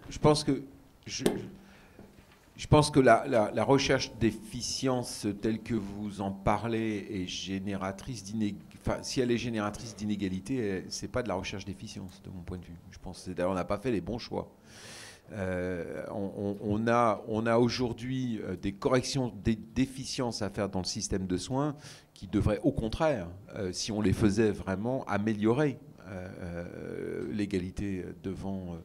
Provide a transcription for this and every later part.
Je pense que je pense que la recherche d'efficience telle que vous en parlez est génératrice d'inégalité. Enfin, si elle est génératrice d'inégalité, c'est pas de la recherche d'efficience, de mon point de vue. Je pense que d'ailleurs on n'a pas fait les bons choix. On a aujourd'hui des corrections d'efficience à faire dans le système de soins qui devraient, au contraire, si on les faisait vraiment, améliorer l'égalité devant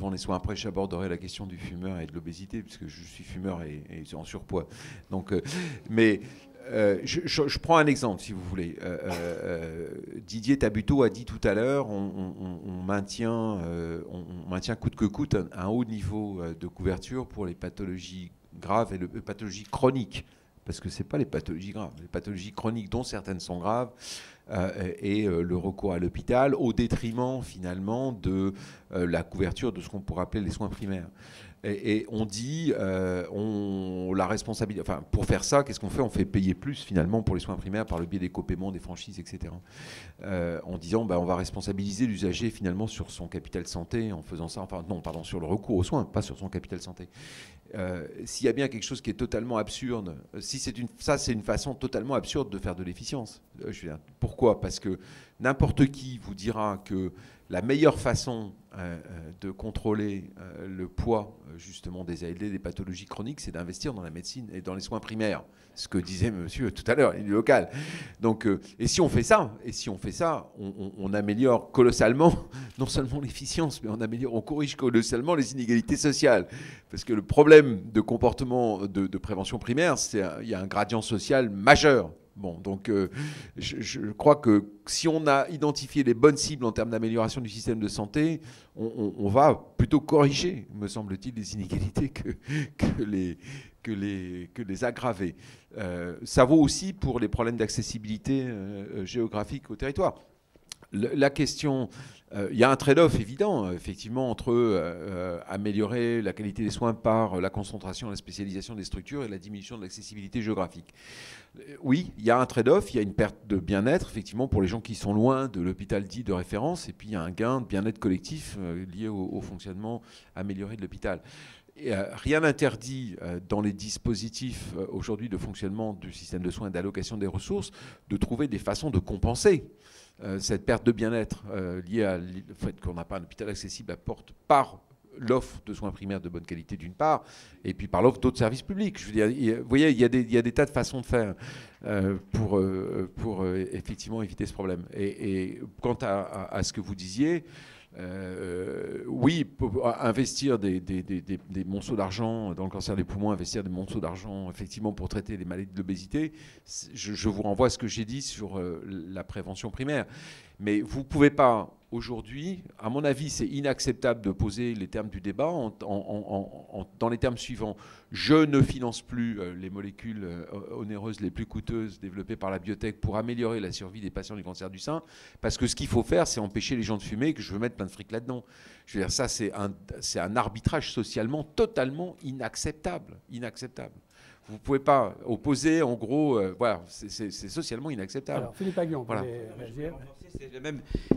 les soins. Après, j'aborderai la question du fumeur et de l'obésité, puisque je suis fumeur et en surpoids. Donc, je prends un exemple, si vous voulez. Didier Tabuteau a dit tout à l'heure, on maintient coûte que coûte un haut niveau de couverture pour les pathologies graves et les pathologies chroniques. Parce que ce n'est pas les pathologies graves, les pathologies chroniques dont certaines sont graves, et le recours à l'hôpital au détriment finalement de la couverture de ce qu'on pourrait appeler les soins primaires. Et on dit, la responsabilité, enfin, pour faire ça, qu'est-ce qu'on fait? On fait payer plus finalement pour les soins primaires par le biais des copaiements, des franchises, etc. En disant, on va responsabiliser l'usager finalement sur son capital santé en faisant ça, enfin non, pardon, sur le recours aux soins, pas sur son capital santé. S'il y a bien quelque chose qui est totalement absurde, si c'est une façon totalement absurde de faire de l'efficience. Pourquoi? Parce que n'importe qui vous dira que la meilleure façon de contrôler le poids justement des ALD, des pathologies chroniques, c'est d'investir dans la médecine et dans les soins primaires. Ce que disait monsieur tout à l'heure, il est local. Donc, et si on fait ça, on améliore colossalement non seulement l'efficience, mais on corrige colossalement les inégalités sociales. Parce que le problème de comportement de prévention primaire, il y a un gradient social majeur. Bon, donc je crois que si on a identifié les bonnes cibles en termes d'amélioration du système de santé, on va plutôt corriger, me semble-t-il, les inégalités que les aggraver. Ça vaut aussi pour les problèmes d'accessibilité géographique au territoire. La question, il y a un trade-off évident, effectivement, entre améliorer la qualité des soins par la concentration et la spécialisation des structures et la diminution de l'accessibilité géographique. Oui, il y a un trade-off, il y a une perte de bien-être, effectivement, pour les gens qui sont loin de l'hôpital dit de référence, et puis il y a un gain de bien-être collectif lié au fonctionnement amélioré de l'hôpital. Rien n'interdit dans les dispositifs aujourd'hui de fonctionnement du système de soins et d'allocation des ressources de trouver des façons de compenser cette perte de bien-être liée au fait qu'on n'a pas un hôpital accessible apporte par l'offre de soins primaires de bonne qualité d'une part, et puis par l'offre d'autres services publics. Je veux dire, vous voyez, il y a des tas de façons de faire pour effectivement éviter ce problème. Et quant à ce que vous disiez, oui, investir des monceaux d'argent dans le cancer des poumons, investir des monceaux d'argent effectivement pour traiter les maladies de l'obésité, je vous renvoie à ce que j'ai dit sur la prévention primaire. Mais vous ne pouvez pas, aujourd'hui, à mon avis, c'est inacceptable de poser les termes du débat dans les termes suivants. Je ne finance plus les molécules onéreuses les plus coûteuses développées par la biotech pour améliorer la survie des patients du cancer du sein, parce que ce qu'il faut faire, c'est empêcher les gens de fumer et que je veux mettre plein de fric là-dedans. Je veux dire, ça, c'est un arbitrage socialement totalement inacceptable. Inacceptable. Vous ne pouvez pas opposer, en gros, voilà, c'est socialement inacceptable. Alors, Philippe Aghion, voilà.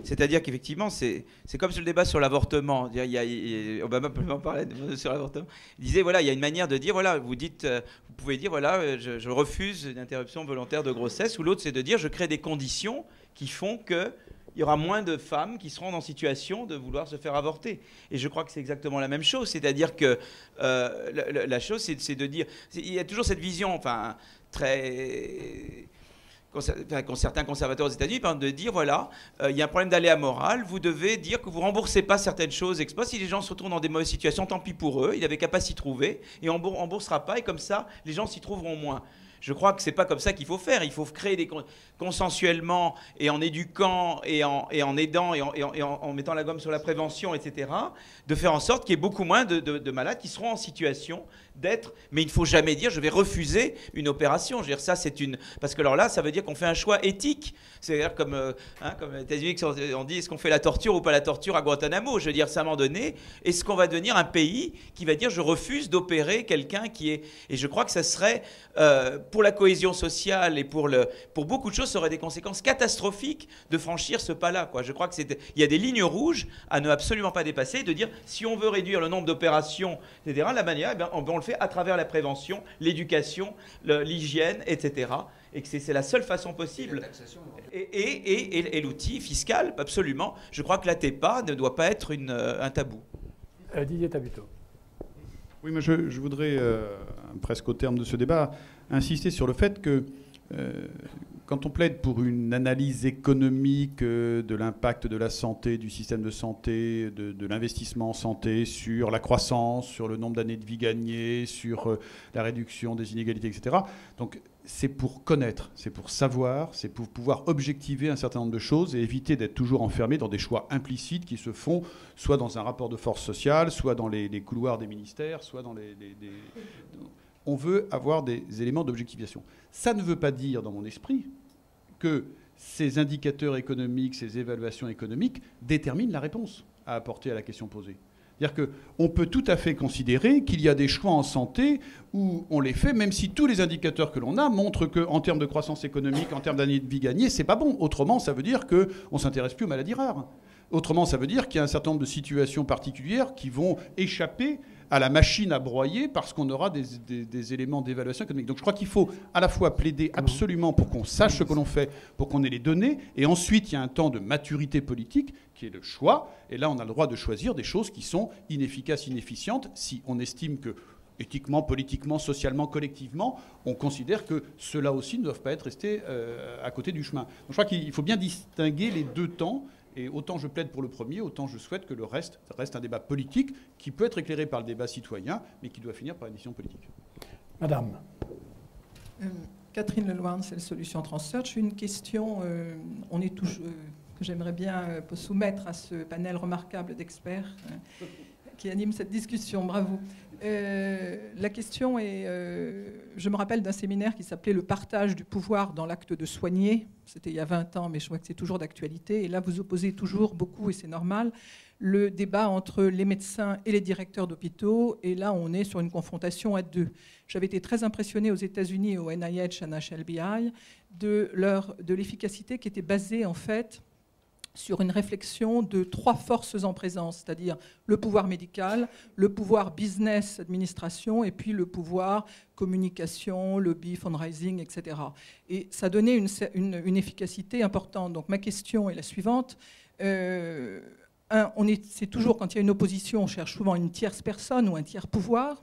C'est-à-dire qu'effectivement, c'est comme sur le débat sur l'avortement. Obama en parlait sur l'avortement. Il disait, voilà, il y a une manière de dire, voilà, vous pouvez dire, voilà, je refuse une interruption volontaire de grossesse, ou l'autre, c'est de dire, je crée des conditions qui font que il y aura moins de femmes qui seront en situation de vouloir se faire avorter. Et je crois que c'est exactement la même chose. C'est-à-dire que la chose, c'est de dire... Il y a toujours cette vision, enfin, très... Qu'ont certains conservateurs aux États-Unis, de dire, voilà, il y a un problème d'aléa moral, vous devez dire que vous ne remboursez pas certaines choses. Si les gens se retrouvent dans des mauvaises situations, tant pis pour eux, ils n'avaient qu'à pas s'y trouver, et on ne remboursera pas, et comme ça, les gens s'y trouveront moins. Je crois que ce n'est pas comme ça qu'il faut faire. Il faut créer consensuellement et en éduquant et en aidant et en mettant la gomme sur la prévention, etc., de faire en sorte qu'il y ait beaucoup moins de malades qui seront en situation d'être... Mais il ne faut jamais dire « je vais refuser une opération ». Je veux dire, ça, c'est une... Parce que alors là, ça veut dire qu'on fait un choix éthique. C'est-à-dire comme les États-Unis, on dit « est-ce qu'on fait la torture ou pas la torture à Guantanamo ?» Je veux dire, à un moment donné, est-ce qu'on va devenir un pays qui va dire « je refuse d'opérer quelqu'un qui est... » Et je crois que ça serait... pour la cohésion sociale et pour beaucoup de choses, ça aurait des conséquences catastrophiques de franchir ce pas-là, quoi. Je crois qu'il y a des lignes rouges à ne absolument pas dépasser, de dire si on veut réduire le nombre d'opérations, etc., la manière, on le fait à travers la prévention, l'éducation, l'hygiène, etc., et que c'est la seule façon possible. Et l'outil fiscal, absolument. Je crois que la TEPA ne doit pas être un tabou. Didier Tabuteau. Oui, mais je voudrais, presque au terme de ce débat, insister sur le fait que quand on plaide pour une analyse économique de l'impact de la santé, du système de santé, de l'investissement en santé, sur la croissance, sur le nombre d'années de vie gagnées, sur la réduction des inégalités, etc. Donc c'est pour connaître, c'est pour savoir, c'est pour pouvoir objectiver un certain nombre de choses et éviter d'être toujours enfermé dans des choix implicites qui se font soit dans un rapport de force sociale, soit dans les couloirs des ministères, soit dans On veut avoir des éléments d'objectivation. Ça ne veut pas dire, dans mon esprit, que ces indicateurs économiques, ces évaluations économiques déterminent la réponse à apporter à la question posée. C'est-à-dire qu'on peut tout à fait considérer qu'il y a des choix en santé où on les fait, même si tous les indicateurs que l'on a montrent qu'en termes de croissance économique, en termes d'années de vie gagnées, c'est pas bon. Autrement, ça veut dire qu'on ne s'intéresse plus aux maladies rares. Autrement, ça veut dire qu'il y a un certain nombre de situations particulières qui vont échapper à la machine à broyer parce qu'on aura des éléments d'évaluation économique. Donc je crois qu'il faut à la fois plaider absolument pour qu'on sache ce que l'on fait, pour qu'on ait les données, et ensuite il y a un temps de maturité politique qui est le choix, et là on a le droit de choisir des choses qui sont inefficaces, inefficientes, si on estime que éthiquement, politiquement, socialement, collectivement, on considère que ceux-là aussi ne doivent pas être restés à côté du chemin. Donc je crois qu'il faut bien distinguer les deux temps. Et autant je plaide pour le premier, autant je souhaite que le reste reste un débat politique qui peut être éclairé par le débat citoyen, mais qui doit finir par une décision politique. Madame. Catherine Leloirne, c'est le Solution Transsearch. Une question que j'aimerais bien soumettre à ce panel remarquable d'experts qui anime cette discussion. Bravo. La question est, je me rappelle d'un séminaire qui s'appelait « Le partage du pouvoir dans l'acte de soigner ». C'était il y a 20 ans, mais je vois que c'est toujours d'actualité. Et là, vous opposez toujours beaucoup, et c'est normal, le débat entre les médecins et les directeurs d'hôpitaux. Et là, on est sur une confrontation à deux. J'avais été très impressionnée aux États-Unis et au NIH, NHLBI, de l'efficacité qui était basée, en fait, sur une réflexion de trois forces en présence, c'est-à-dire le pouvoir médical, le pouvoir business, administration, et puis le pouvoir communication, lobby, fundraising, etc. Et ça donnait une efficacité importante. Donc ma question est la suivante. C'est toujours, quand il y a une opposition, on cherche souvent une tierce personne ou un tiers pouvoir,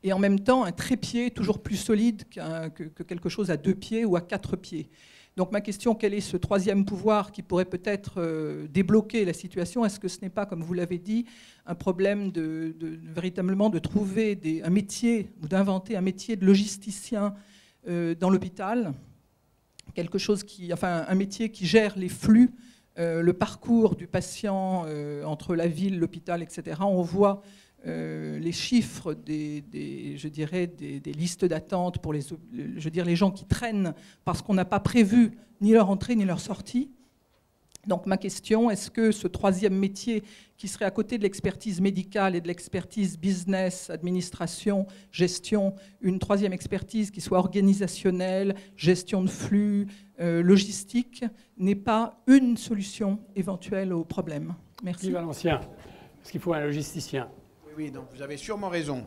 et en même temps un trépied toujours plus solide que quelque chose à 2 pieds ou à 4 pieds. Donc ma question, quel est ce troisième pouvoir qui pourrait peut-être débloquer la situation? Est-ce que ce n'est pas, comme vous l'avez dit, un problème véritablement de trouver un métier ou d'inventer un métier de logisticien dans l'hôpital? Quelque chose un métier qui gère les flux, le parcours du patient entre la ville, l'hôpital, etc. On voit les chiffres des listes d'attente pour les gens qui traînent parce qu'on n'a pas prévu ni leur entrée ni leur sortie. Donc ma question, est-ce que ce troisième métier qui serait à côté de l'expertise médicale et de l'expertise business, administration, gestion, une troisième expertise qui soit organisationnelle, gestion de flux, logistique, n'est pas une solution éventuelle au problème? Merci. Yves Valencien, est-ce qu'il faut un logisticien? Oui, donc vous avez sûrement raison.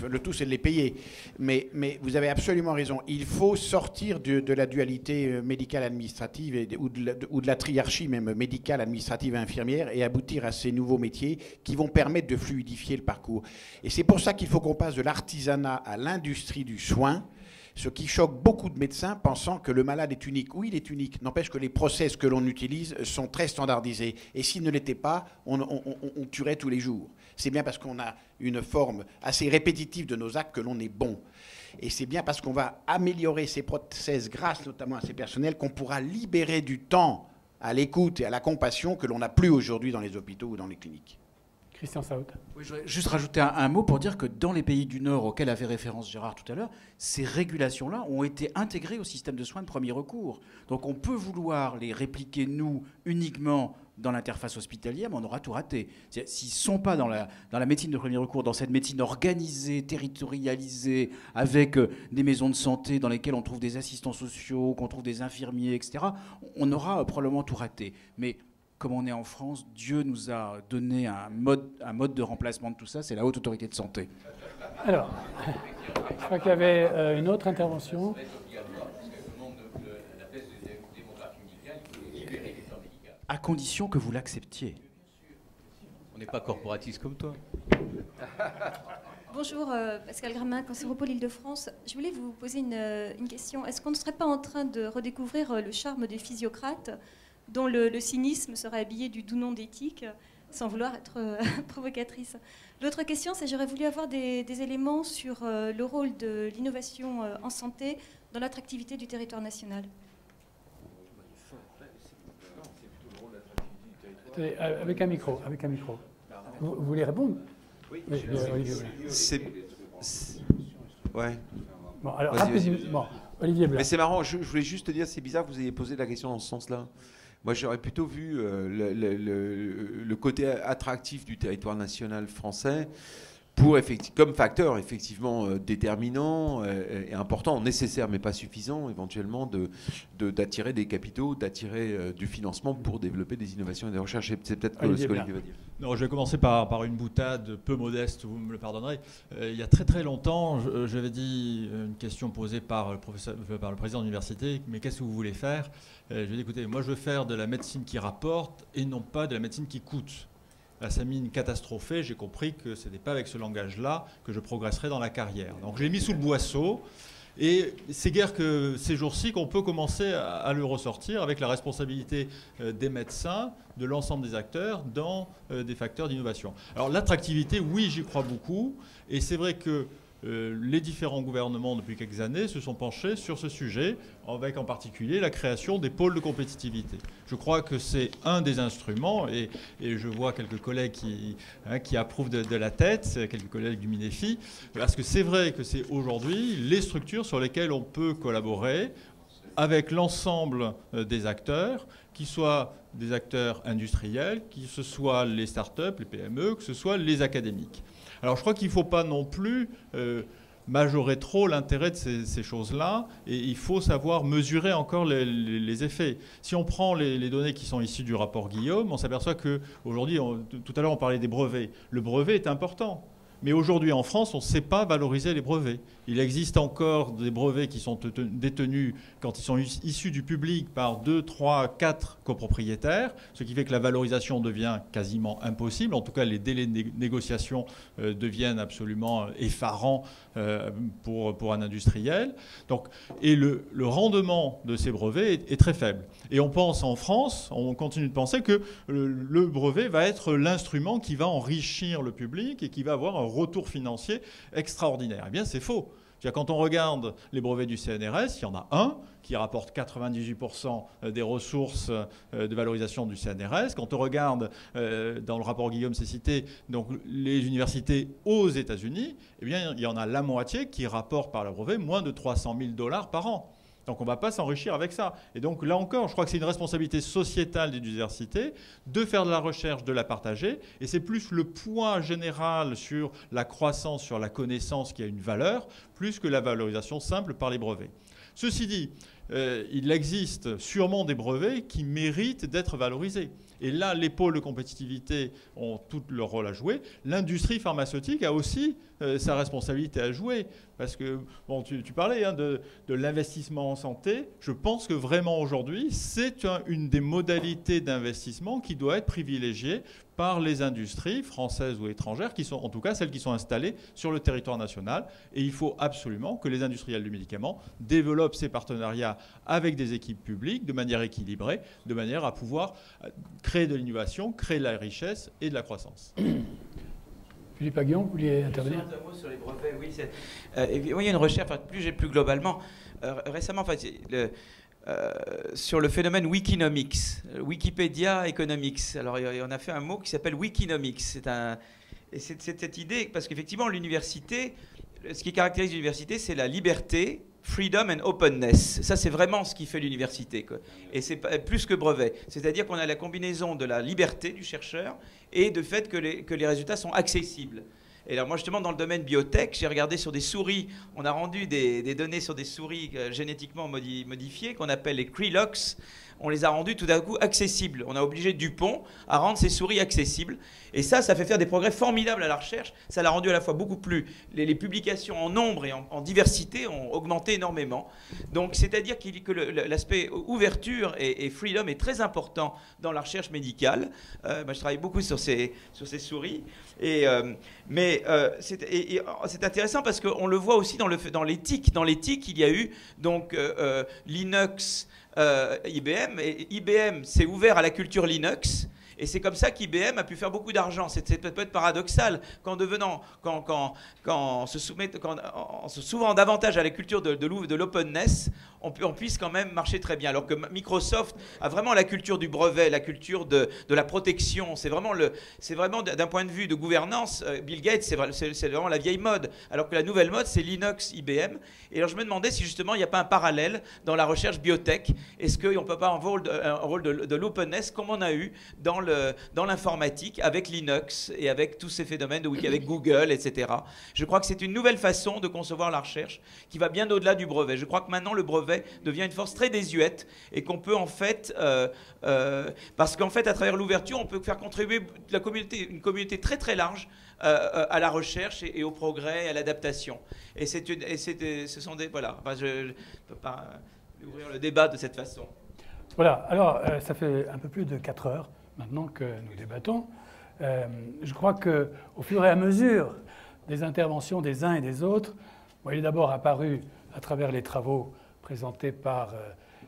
Le tout, c'est de les payer. Mais vous avez absolument raison. Il faut sortir de la dualité médicale-administrative ou de la triarchie même médicale, administrative et infirmière et aboutir à ces nouveaux métiers qui vont permettre de fluidifier le parcours. Et c'est pour ça qu'il faut qu'on passe de l'artisanat à l'industrie du soin, ce qui choque beaucoup de médecins pensant que le malade est unique. Oui, il est unique. N'empêche que les process que l'on utilise sont très standardisés. Et s'ils ne l'étaient pas, on tuerait tous les jours. C'est bien parce qu'on a une forme assez répétitive de nos actes que l'on est bon. Et c'est bien parce qu'on va améliorer ces process grâce notamment à ces personnels qu'on pourra libérer du temps à l'écoute et à la compassion que l'on n'a plus aujourd'hui dans les hôpitaux ou dans les cliniques. Christian Saut. Oui, je voudrais juste rajouter un mot pour dire que dans les pays du Nord auxquels avait référence Gérard tout à l'heure, ces régulations-là ont été intégrées au système de soins de premier recours. Donc on peut vouloir les répliquer, nous, uniquement dans l'interface hospitalière, mais on aura tout raté. S'ils ne sont pas dans la médecine de premier recours, dans cette médecine organisée, territorialisée, avec des maisons de santé dans lesquelles on trouve des assistants sociaux, qu'on trouve des infirmiers, etc., on aura probablement tout raté. Mais comme on est en France, Dieu nous a donné un mode de remplacement de tout ça, c'est la Haute Autorité de Santé. Alors, je crois qu'il y avait une autre intervention. À condition que vous l'acceptiez. On n'est pas corporatiste comme toi. Bonjour, Pascal Gramin, Cancéropole Île-de-France. Je voulais vous poser une question. Est-ce qu'on ne serait pas en train de redécouvrir le charme des physiocrates, dont le cynisme serait habillé du doux nom d'éthique, sans vouloir être provocatrice? L'autre question, c'est j'aurais voulu avoir des éléments sur le rôle de l'innovation en santé dans l'attractivité du territoire national. Avec un micro. Vous voulez répondre? Oui. Ouais. Bon, alors rapidement, Olivier Blanc. Mais c'est marrant, je voulais juste te dire, c'est bizarre que vous ayez posé la question dans ce sens-là. Moi, j'aurais plutôt vu le côté attractif du territoire national français comme facteur effectivement déterminant et important, nécessaire mais pas suffisant éventuellement d'attirer des capitaux, d'attirer du financement pour développer des innovations et des recherches. C'est peut-être ce qu'Olivier va dire. Non, je vais commencer par une boutade peu modeste, vous me le pardonnerez. Il y a très très longtemps, j'avais dit une question posée par le président de l'université, mais qu'est-ce que vous voulez faire? Je lui ai dit, écoutez, moi je veux faire de la médecine qui rapporte et non pas de la médecine qui coûte. Là, ça a mis une catastrophée, j'ai compris que ce n'était pas avec ce langage-là que je progresserais dans la carrière. Donc je l'ai mis sous le boisseau. Et c'est guère que ces jours-ci qu'on peut commencer à le ressortir avec la responsabilité des médecins, de l'ensemble des acteurs dans des facteurs d'innovation. Alors l'attractivité, oui, j'y crois beaucoup. Et c'est vrai que les différents gouvernements depuis quelques années se sont penchés sur ce sujet, avec en particulier la création des pôles de compétitivité. Je crois que c'est un des instruments, et je vois quelques collègues qui approuvent de la tête, quelques collègues du MINEFI, parce que c'est vrai que c'est aujourd'hui les structures sur lesquelles on peut collaborer avec l'ensemble des acteurs, qui soient des acteurs industriels, que ce soit les start-up, les PME, que ce soit les académiques. Alors je crois qu'il ne faut pas non plus majorer trop l'intérêt de ces choses-là, et il faut savoir mesurer encore les effets. Si on prend les données qui sont issues du rapport Guillaume, on s'aperçoit qu'aujourd'hui, tout à l'heure on parlait des brevets, le brevet est important. Mais aujourd'hui, en France, on ne sait pas valoriser les brevets. Il existe encore des brevets qui sont détenus quand ils sont issus du public par 2, 3, 4 copropriétaires, ce qui fait que la valorisation devient quasiment impossible. En tout cas, les délais de négociation deviennent absolument effarants pour un industriel. Donc, et le rendement de ces brevets est très faible. Et on pense en France, on continue de penser que le brevet va être l'instrument qui va enrichir le public et qui va avoir un retour financier extraordinaire. Eh bien, c'est faux. Quand on regarde les brevets du CNRS, il y en a un qui rapporte 98% des ressources de valorisation du CNRS. Quand on regarde, dans le rapport Guillaume, c'est cité, donc les universités aux États-Unis, eh bien, il y en a la moitié qui rapportent par le brevet moins de $300 000 par an. Donc on ne va pas s'enrichir avec ça. Et donc là encore, je crois que c'est une responsabilité sociétale des universités de faire de la recherche, de la partager. Et c'est plus le poids général sur la croissance, sur la connaissance qui a une valeur, plus que la valorisation simple par les brevets. Ceci dit, il existe sûrement des brevets qui méritent d'être valorisés. Et là, les pôles de compétitivité ont tout leur rôle à jouer. L'industrie pharmaceutique a aussi sa responsabilité à jouer. Parce que, bon, tu parlais de l'investissement en santé. Je pense que vraiment aujourd'hui, c'est une des modalités d'investissement qui doit être privilégiée par les industries françaises ou étrangères, qui sont en tout cas celles qui sont installées sur le territoire national. Et il faut absolument que les industriels du médicament développent ces partenariats avec des équipes publiques de manière équilibrée, de manière à pouvoir créer de l'innovation, créer de la richesse et de la croissance. Philippe Aguillon, vous vouliez intervenir? Un mot sur les brevets, oui. Il y a une recherche, plus globalement, récemment, sur le phénomène Wikinomics, Wikipédia Economics. Alors, on a fait un mot qui s'appelle Wikinomics. C'est cette idée, parce qu'effectivement, l'université, ce qui caractérise l'université, c'est la liberté freedom and openness. Ça, c'est vraiment ce qui fait l'université, quoi. Et c'est plus que brevet. C'est-à-dire qu'on a la combinaison de la liberté du chercheur et du fait que les résultats sont accessibles. Et alors moi justement dans le domaine biotech, j'ai regardé sur des souris, on a rendu des données sur des souris génétiquement modifiées qu'on appelle les Krilox. On les a rendus tout d'un coup accessibles. On a obligé Dupont à rendre ces souris accessibles. Et ça fait faire des progrès formidables à la recherche. Ça l'a rendu à la fois beaucoup plus... Les publications en nombre et en diversité ont augmenté énormément. Donc c'est-à-dire que l'aspect ouverture et freedom est très important dans la recherche médicale. Moi, je travaille beaucoup sur ces souris. Mais c'est intéressant parce qu'on le voit aussi dans l'éthique. Dans l'éthique, il y a eu donc Linux... IBM, et IBM s'est ouvert à la culture Linux, et c'est comme ça qu'IBM a pu faire beaucoup d'argent. C'est peut-être paradoxal en se s'ouvrant davantage à la culture de l'openness, on puisse quand même marcher très bien. Alors que Microsoft a vraiment la culture du brevet, la culture de la protection. C'est vraiment d'un point de vue de gouvernance, Bill Gates, c'est vraiment la vieille mode. Alors que la nouvelle mode, c'est Linux, IBM. Et alors je me demandais si justement il n'y a pas un parallèle dans la recherche biotech. Est-ce qu'on ne peut pas avoir un rôle de l'openness comme on a eu dans l'informatique avec Linux et avec tous ces phénomènes avec Google, etc. Je crois que c'est une nouvelle façon de concevoir la recherche qui va bien au-delà du brevet. Je crois que maintenant le brevet devient une force très désuète et qu'on peut en fait, parce qu'en fait à travers l'ouverture on peut faire contribuer une communauté très très large à la recherche et au progrès, à l'adaptation. Et ce sont des... Voilà, enfin, je ne peux pas ouvrir le débat de cette façon. Voilà, alors ça fait un peu plus de 4 heures maintenant que nous débattons. Je crois qu'au fur et à mesure des interventions des uns et des autres, bon, il est d'abord apparu à travers les travaux présentés par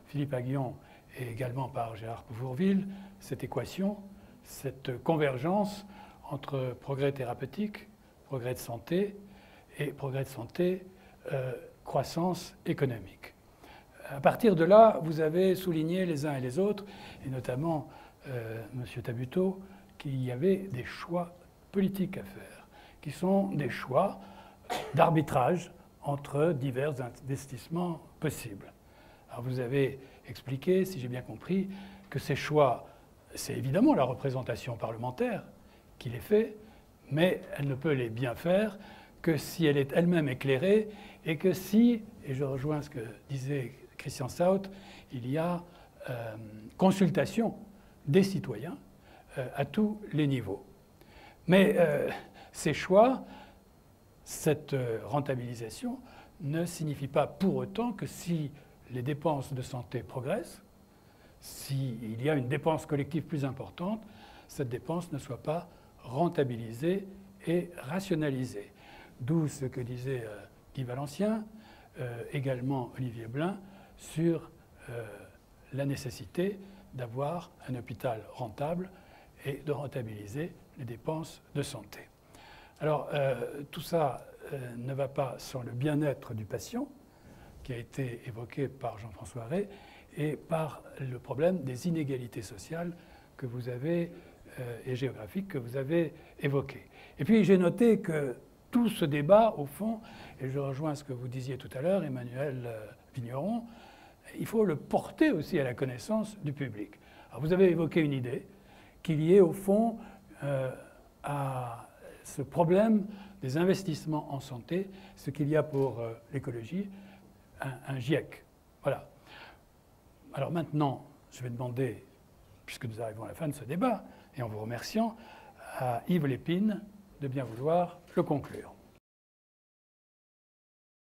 Philippe Aguillon et également par Gérard Pouvourville, cette équation, cette convergence entre progrès thérapeutique, progrès de santé et progrès de santé, croissance économique. À partir de là, vous avez souligné les uns et les autres, et notamment M. Tabuteau, qu'il y avait des choix politiques à faire, qui sont des choix d'arbitrage entre divers investissements possibles. Alors vous avez expliqué, si j'ai bien compris, que ces choix, c'est évidemment la représentation parlementaire qui les fait, mais elle ne peut les bien faire que si elle est elle-même éclairée et que si, et je rejoins ce que disait Christian Saut, il y a consultation des citoyens à tous les niveaux. Mais ces choix, cette rentabilisation, ne signifie pas pour autant que si les dépenses de santé progressent, s'il y a une dépense collective plus importante, cette dépense ne soit pas rentabilisée et rationalisée. D'où ce que disait Guy Valencien, également Olivier Blin, sur la nécessité d'avoir un hôpital rentable et de rentabiliser les dépenses de santé. Alors, tout ça ne va pas sans le bien-être du patient, qui a été évoqué par Jean-François Rey, et par le problème des inégalités sociales que vous avez, et géographiques que vous avez évoqué. Et puis, j'ai noté que tout ce débat, au fond, et je rejoins ce que vous disiez tout à l'heure, Emmanuel Vigneron, il faut le porter aussi à la connaissance du public. Alors, vous avez évoqué une idée, qu'il y ait au fond à ce problème des investissements en santé, ce qu'il y a pour l'écologie, un GIEC. Voilà. Alors maintenant, je vais demander, puisque nous arrivons à la fin de ce débat, et en vous remerciant, à Yves Lépine de bien vouloir le conclure.